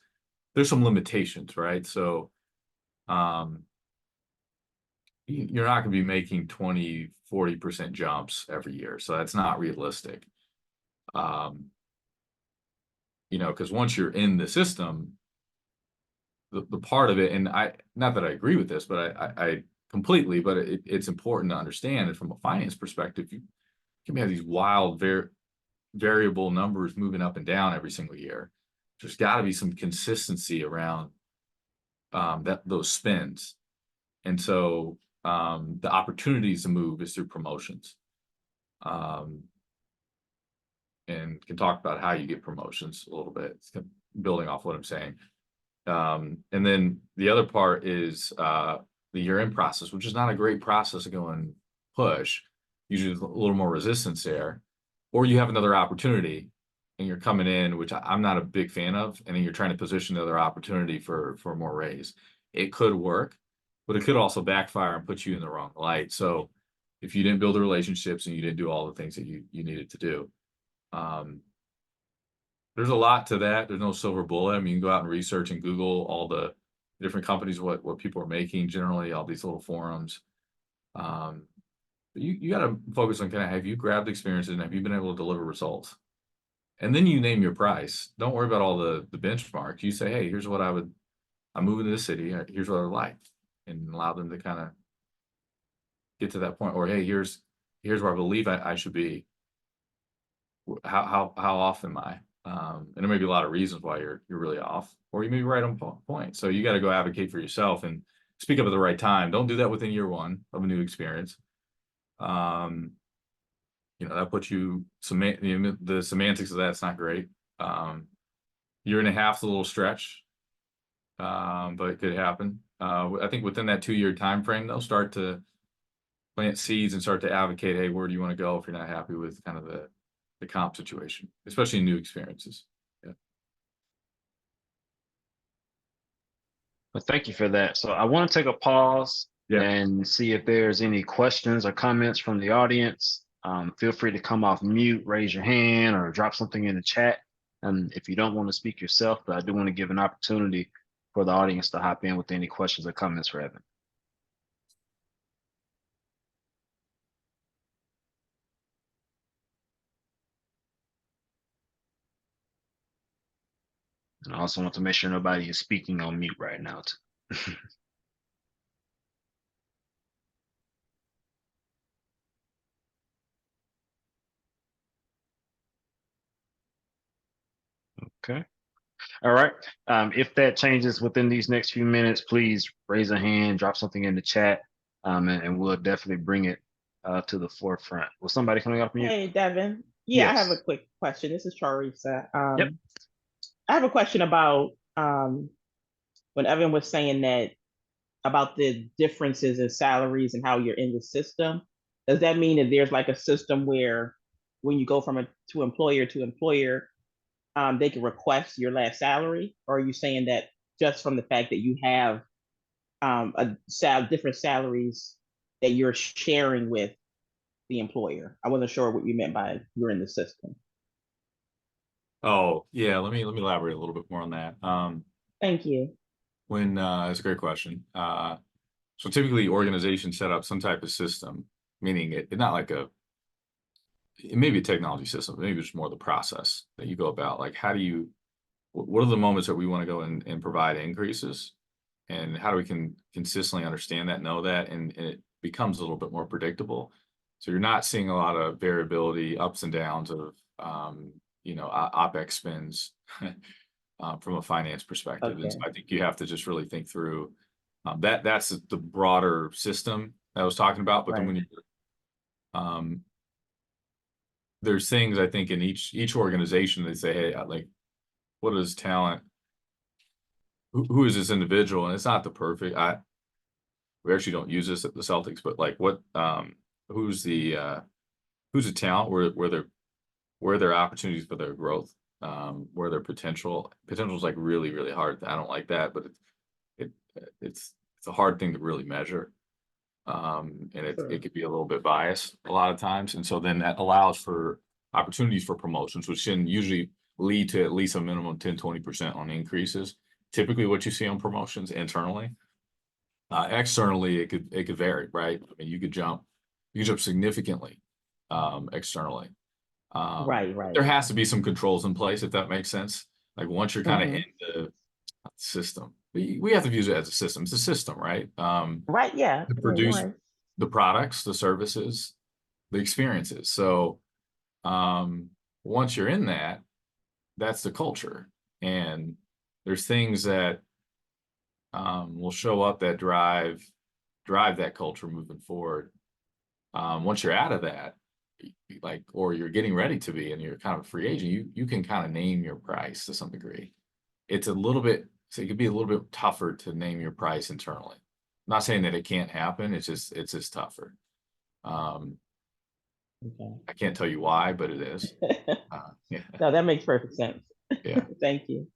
there's some limitations, right? So you're not going to be making 20-40% jumps every year. So that's not realistic. Because once you're in the system, the part of it, and not that I agree with this, but I completely, but it's important to understand it from a finance perspective. You can have these wild, variable numbers moving up and down every single year. There's got to be some consistency around those spends. And so the opportunities to move is through promotions. And can talk about how you get promotions a little bit. It's building off what I'm saying. And then the other part is the year-end process, which is not a great process to go and push. Usually a little more resistance there. Or you have another opportunity and you're coming in, which I'm not a big fan of, and then you're trying to position another opportunity for more raise. It could work, but it could also backfire and put you in the wrong light. So if you didn't build the relationships and you didn't do all the things that you needed to do, there's a lot to that. There's no silver bullet. I mean, you can go out and research and Google all the different companies, what people are making generally, all these little forums. But you got to focus on kind of, have you grabbed experiences and have you been able to deliver results? And then you name your price. Don't worry about all the benchmarks. You say, hey, here's what I'm moving to the city. Here's what I like, and allow them to kind of get to that point. Or, hey, here's where I believe I should be. How off am I? And there may be a lot of reasons why you're really off, or you may be right on point. So you got to go advocate for yourself and speak up at the right time. Don't do that within year one of a new experience. That puts you the semantics of that's not great. Year and a half's a little stretch, but it could happen. I think within that 2-year time frame, they'll start to plant seeds and start to advocate, hey, where do you want to go if you're not happy with kind of the comp situation, especially in new experiences. Yeah. Well, thank you for that. So I want to take a pause Yeah. and see if there's any questions or comments from the audience. Feel free to come off mute, raise your hand, or drop something in the chat, If you don't want to speak yourself, but I do want to give an opportunity for the audience to hop in with any questions or comments for Evan. And I also want to make sure nobody is speaking on mute right now. Okay. All right. If that changes within these next few minutes, please raise a hand, drop something in the chat, and we'll definitely bring it to the forefront. Was somebody coming off mute? Hey, Devin. Yeah, I have a Yes. quick question. This is Charissa. Yep. I have a question about when Evan was saying that about the differences in salaries and how you're in the system. Does that mean that there's like a system where when you go from to employer, they can request your last salary? Or are you saying that just from the fact that you have different salaries that you're sharing with the employer? I wasn't sure what you meant by you're in the system. Oh, yeah, let me elaborate a little bit more on that. Thank you. It's a great question. So typically organizations set up some type of system, meaning it not like it may be a technology system, maybe it's more the process that you go about. Like, what are the moments that we want to go and provide increases, and how do we consistently understand that, know that, and it becomes a little bit more predictable. So you're not seeing a lot of variability, ups and downs of OpEx spends from a finance perspective. And so Okay. I think you have to just really think through that's the broader system that I was talking about. But then when you there's things I think in each organization they say, hey, like, what is talent? Who is this individual? And it's not the perfect. We actually don't use this at the Celtics, but like who's the talent where their opportunities for their growth, where their potential is like really, really hard. I don't like that, but it's a hard thing to really measure. And it could be a little bit biased a lot of times. And so then that allows for opportunities for promotions, which can usually lead to at least a minimum 10-20% on increases. Typically what you see on promotions internally. Externally, it could vary, right? I mean, you could jump significantly externally. Right. There has to be some controls in place, if that makes sense. Like once you're kind of in the system, we have to use it as a system. It's a system, right? Right. Yeah. To produce the products, the services, the experiences. So once you're in that, that's the culture. And there's things that will show up that drive that culture moving forward. Once you're out of that, like, or you're getting ready to be, and you're kind of a free agent, you can kind of name your price to some degree. It's a little bit, so it could be a little bit tougher to name your price internally. I'm not saying that it can't happen. It's just tougher. I can't tell you why, but it is. Yeah. No, that makes perfect sense. Yeah. Thank you.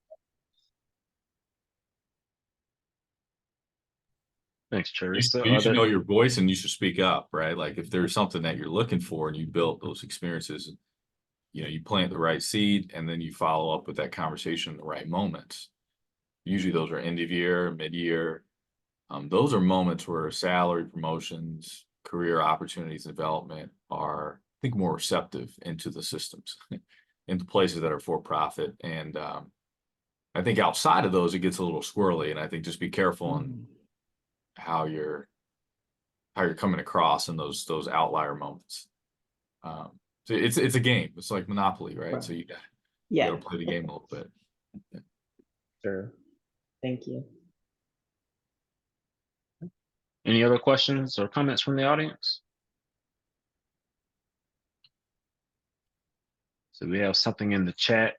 Thanks, So Charissa. you should know your voice and you should speak up, right? Like if there's something that you're looking for and you built those experiences, you plant the right seed and then you follow up with that conversation in the right moments. Usually those are end of year, mid-year. Those are moments where salary promotions, career opportunities, development are, I think, more receptive into the systems, into places that are for profit. And I think outside of those, it gets a little squirrely. And I think just be careful on how you're coming across in those outlier moments. So it's a game. It's like Monopoly, right? So you got to play the game a little bit. Yeah. Sure. Thank you. Any other questions or comments from the audience? So we have something in the chat.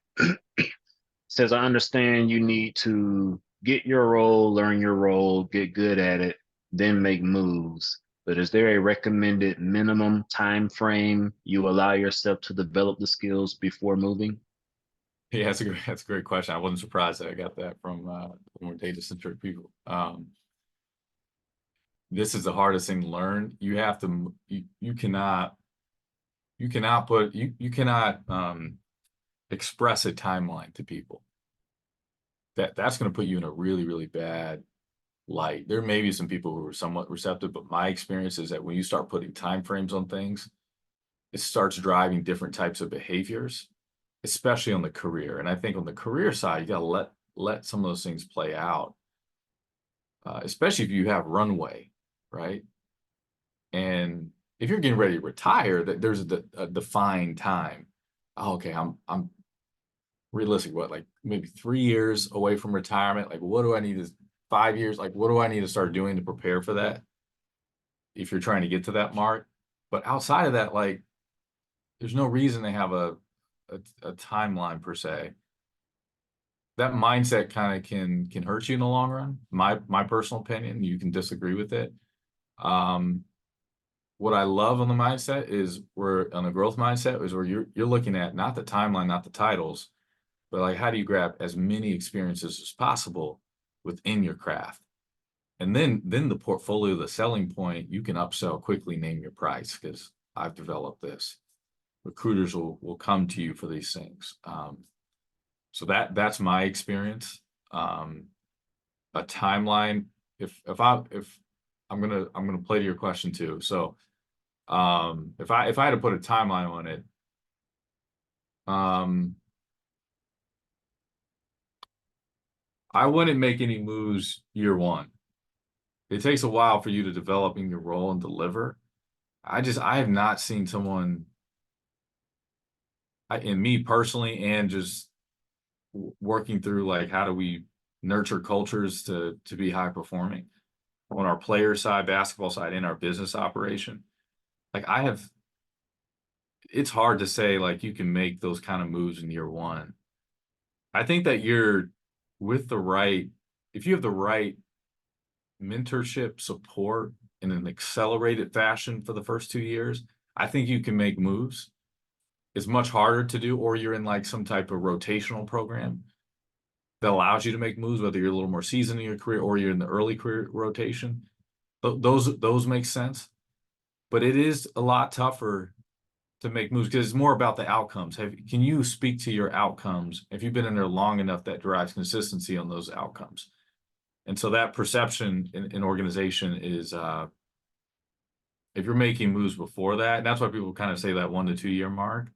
Says, I understand you need to get your role, learn your role, get good at it, then make moves. But is there a recommended minimum time frame you allow yourself to develop the skills before moving? Yeah, that's a great question. I wasn't surprised that I got that from more data-centric people. This is the hardest thing to learn. You have to, you cannot express a timeline to people, that's going to put you in a really, really bad light. There may be some people who are somewhat receptive, but my experience is that when you start putting time frames on things, it starts driving different types of behaviors, especially on the career. And I think on the career side, you got to let some of those things play out, especially if you have runway, right? And if you're getting ready to retire, that there's a defined time. Oh, okay, I'm realistic. What, like maybe 3 years away from retirement? Like, what do I need to 5 years? Like, what do I need to start doing to prepare for that? If you're trying to get to that mark, but outside of that, like, there's no reason to have a timeline per se. That mindset kind of can hurt you in the long run. My personal opinion. You can disagree with it. What I love on the mindset is we're on a growth mindset is where you're looking at not the timeline, not the titles, but like how do you grab as many experiences as possible within your craft. And then the portfolio, the selling point, you can upsell quickly, name your price, because I've developed this. Recruiters will come to you for these things. So that's my experience. A timeline. If I'm gonna play to your question too. So if I had to put a timeline on it, I wouldn't make any moves year one. It takes a while for you to develop in your role and deliver. I have not seen someone, and me personally, and just working through like how do we nurture cultures to be high performing on our player side, basketball side, in our business operation. Like it's hard to say like you can make those kind of moves in year one. I think that you're with the right, if you have the right mentorship support in an accelerated fashion for the first 2 years, I think you can make moves. It's much harder to do, or you're in like some type of rotational program that allows you to make moves, whether you're a little more seasoned in your career or you're in the early career rotation. Those make sense, but it is a lot tougher to make moves because it's more about the outcomes. Can you speak to your outcomes? If you've been in there long enough, that drives consistency on those outcomes. And so that perception in organization is, if you're making moves before that, and that's why people kind of say that 1 to 2 year mark,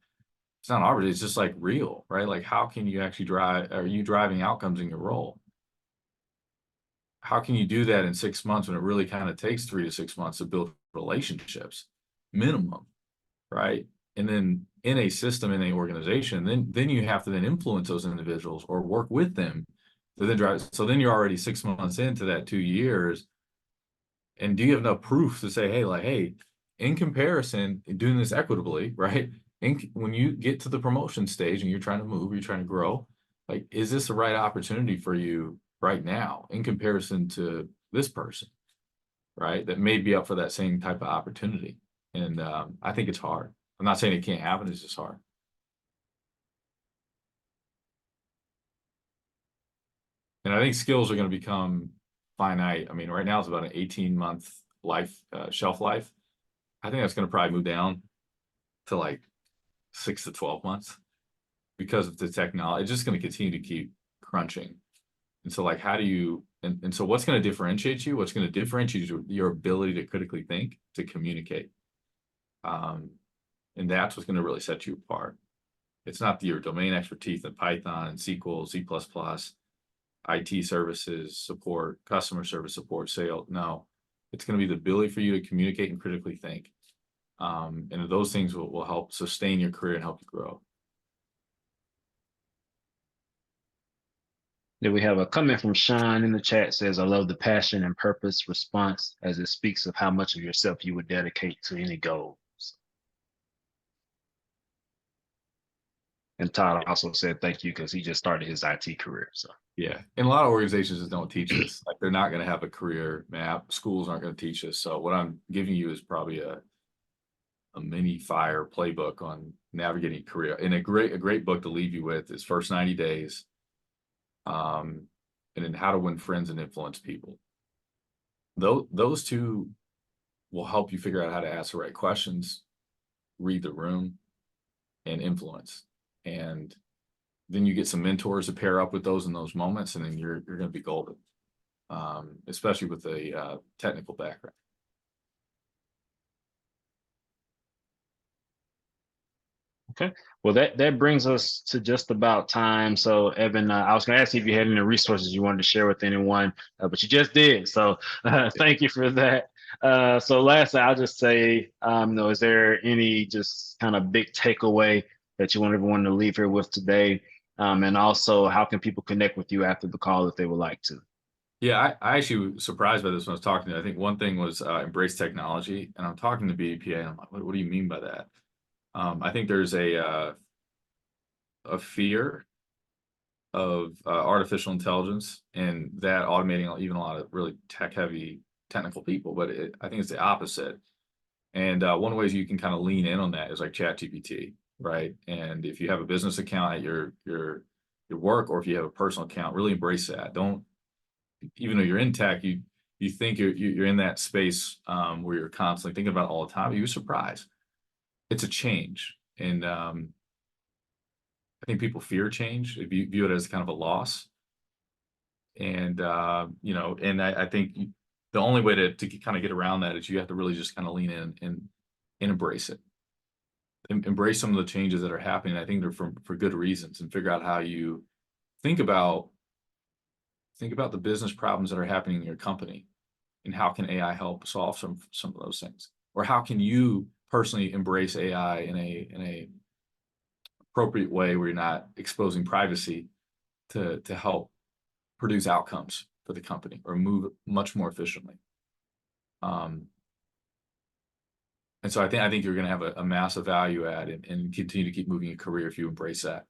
it's not arbitrary, it's just like real, right? Like how can you actually are you driving outcomes in your role? How can you do that in 6 months when it really kind of takes 3 to 6 months to build relationships, minimum, right? And then in a system, in an organization, then you have to then influence those individuals or work with them to then drive. So then you're already 6 months into that 2 years. And do you have enough proof to say, hey, like, hey, in comparison, doing this equitably, right? When you get to the promotion stage and you're trying to move, you're trying to grow, like, is this the right opportunity for you right now in comparison to this person, right? That may be up for that same type of opportunity. And I think it's hard. I'm not saying it can't happen, it's just hard. And I think skills are going to become finite. I mean, right now it's about an 18-month shelf life. I think that's going to probably move down to like 6 to 12 months because of the technology. It's just going to continue to keep crunching. And so like, how do you, and so what's going to differentiate you? What's going to differentiate you is your ability to critically think, to communicate. And that's what's going to really set you apart. It's not your domain expertise in Python and SQL, C++, IT services, support, customer service support, sales. No, it's going to be the ability for you to communicate and critically think. And those things will help sustain your career and help you grow. Then we have a comment from Sean in the chat, says, I love the passion and purpose response as it speaks of how much of yourself you would dedicate to any goal. And Todd also said thank you because he just started his IT career. So yeah, and a lot of organizations just don't teach this. Like they're not going to have a career map. Schools aren't going to teach this. So what I'm giving you is probably a mini fire playbook on navigating career. And a great book to leave you with is First 90 Days. And then How to Win Friends and Influence People. Those two will help you figure out how to ask the right questions, read the room, and influence. And then you get some mentors to pair up with those in those moments, and then you're going to be golden, especially with a technical background. Okay. Well, that brings us to just about time. So, Evan, I was going to ask you if you had any resources you wanted to share with anyone, but you just did. So, thank you for that. So, lastly, I'll just say, is there any just kind of big takeaway that you want everyone to leave here with today? And also, how can people connect with you after the call if they would like to? Yeah, I actually was surprised by this when I was talking to you. I think one thing was embrace technology, and I'm talking to BDPA, and I'm like, what do you mean by that? I think there's a fear of artificial intelligence and that automating even a lot of really tech-heavy technical people, but I think it's the opposite. And one of the ways you can kind of lean in on that is like ChatGPT, right? And if you have a business account at your work, or if you have a personal account, really embrace that. Don't, even though you're in tech, you think you're in that space where you're constantly thinking about it all the time. You're surprised. It's a change, and I think people fear change. They view it as kind of a loss. And and I think the only way to kind of get around that is you have to really just kind of lean in and embrace it. Embrace some of the changes that are happening. I think they're for good reasons, and figure out how you think about the business problems that are happening in your company, and how can AI help solve some of those things, or how can you personally embrace AI in a appropriate way where you're not exposing privacy to help produce outcomes for the company or move much more efficiently. And so I think you're going to have a massive value add, and continue to keep moving your career if you embrace that.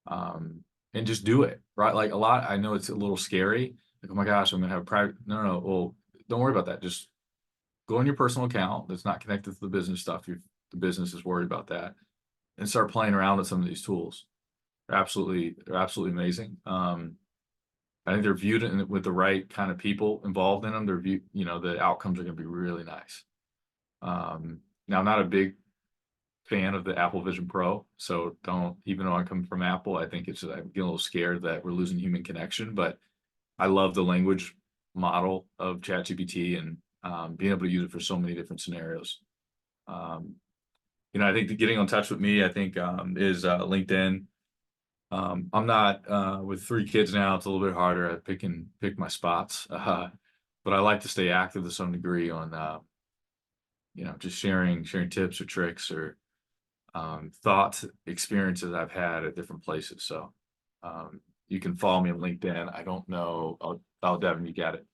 And just do it, right? Like, I know it's a little scary. Like, oh my gosh, I'm going to have private. No. Well, don't worry about that. Just go on your personal account that's not connected to the business stuff. The business is worried about that, and start playing around with some of these tools. They're absolutely amazing. I think they're viewed with the right kind of people involved in them. They're viewed, the outcomes are going to be really nice. Now, I'm not a big fan of the Apple Vision Pro, so don't, even though I come from Apple, I think I'm getting a little scared that we're losing human connection, but I love the language model of ChatGPT, and being able to use it for so many different scenarios. I think getting in touch with me, I think, is LinkedIn. I'm not with 3 kids now. It's a little bit harder at pick my spots, but I like to stay active to some degree on just sharing tips or tricks or thoughts, experiences I've had at different places. So you can follow me on LinkedIn. I don't know. Oh, Devin, you got it.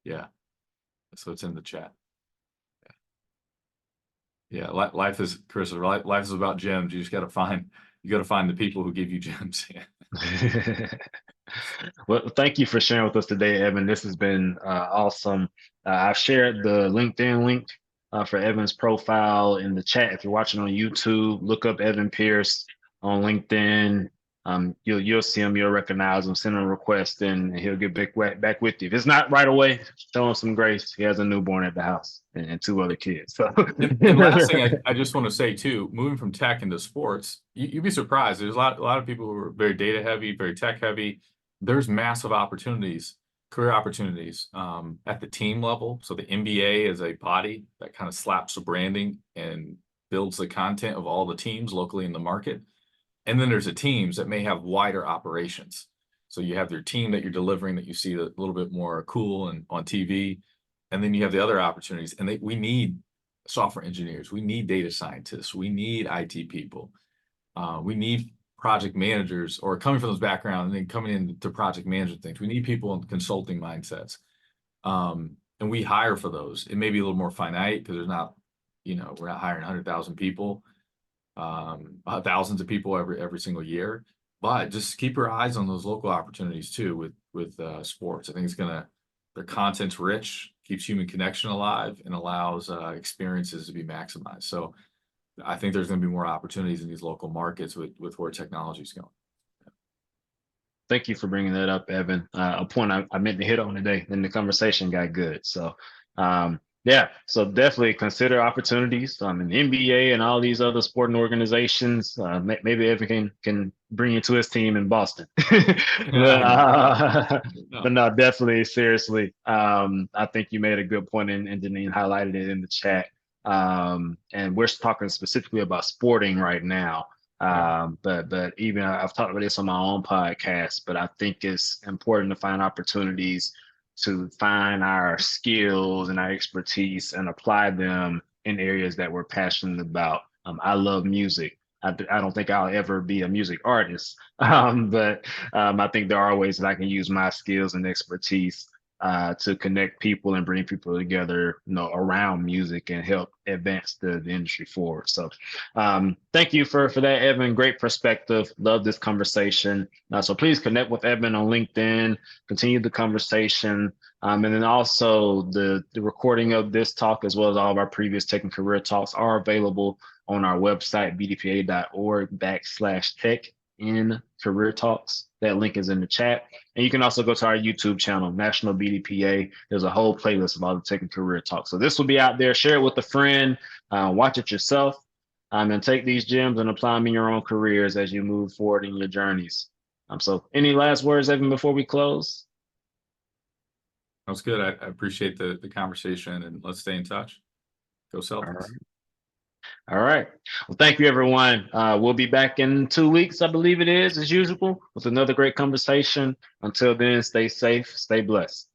Yeah. So it's in the chat. Yeah. Life is, Chris, life is about gems. You got to find the people who give you gems. Yeah. Well, thank you for sharing with us today, Evan. This has been awesome. I've shared the LinkedIn link for Evan's profile in the chat. If you're watching on YouTube, look up Evan Pierce on LinkedIn. You'll see him, you'll recognize him, send him a request, and he'll get back with you. If it's not right away, show him some grace. He has a newborn at the house and 2 other kids. So. And last thing I just want to say too, moving from tech into sports, you'd be surprised. There's a lot of people who are very data heavy, very tech heavy. There's massive opportunities, career opportunities at the team level. So the NBA is a body that kind of slaps the branding and builds the content of all the teams locally in the market. And then there's the teams that may have wider operations. So you have their team that you're delivering that you see a little bit more cool and on TV. And then you have the other opportunities. And we need software engineers. We need data scientists. We need IT people. We need project managers, or coming from those backgrounds and then coming into project management things. We need people in consulting mindsets. And we hire for those. It may be a little more finite because there's not, we're not hiring 100,000 people. Thousands of people every single year, but just keep your eyes on those local opportunities too with sports. I think their content's rich, keeps human connection alive, and allows experiences to be maximized. So I think there's going to be more opportunities in these local markets with where technology is going. Thank you for bringing that up, Evan. A point I meant to hit on today, and the conversation got good. So Yeah, so definitely consider opportunities in the NBA and all these other sporting organizations. Maybe Evan can bring you to his team in Boston. but, No. but no, definitely, seriously. I think you made a good point, and Janine highlighted it in the chat. And we're talking specifically about sporting right now. Yeah. But even I've talked about this on my own podcast, but I think it's important to find opportunities to find our skills and our expertise and apply them in areas that we're passionate about. I love music. I don't think I'll ever be a music artist, but I think there are ways that I can use my skills and expertise to connect people and bring people together, around music and help advance the industry forward. So, thank you for that, Evan. Great perspective. Love this conversation. So please connect with Evan on LinkedIn. Continue the conversation. And then also the recording of this talk, as well as all of our previous tech and career talks, are available on our website, bdpa.org/tech in career talks. That link is in the chat. And you can also go to our YouTube channel, National BDPA. There's a whole playlist of all the tech and career talks. So this will be out there. Share it with a friend. Watch it yourself. And take these gems and apply them in your own careers as you move forward in your journeys. So any last words, Evan, before we close? That was good. I appreciate the conversation, and let's stay in touch. Go Celtics. All right. Well, thank you, everyone. We'll be back in 2 weeks, I believe it is, as usual, with another great conversation. Until then, stay safe, stay blessed.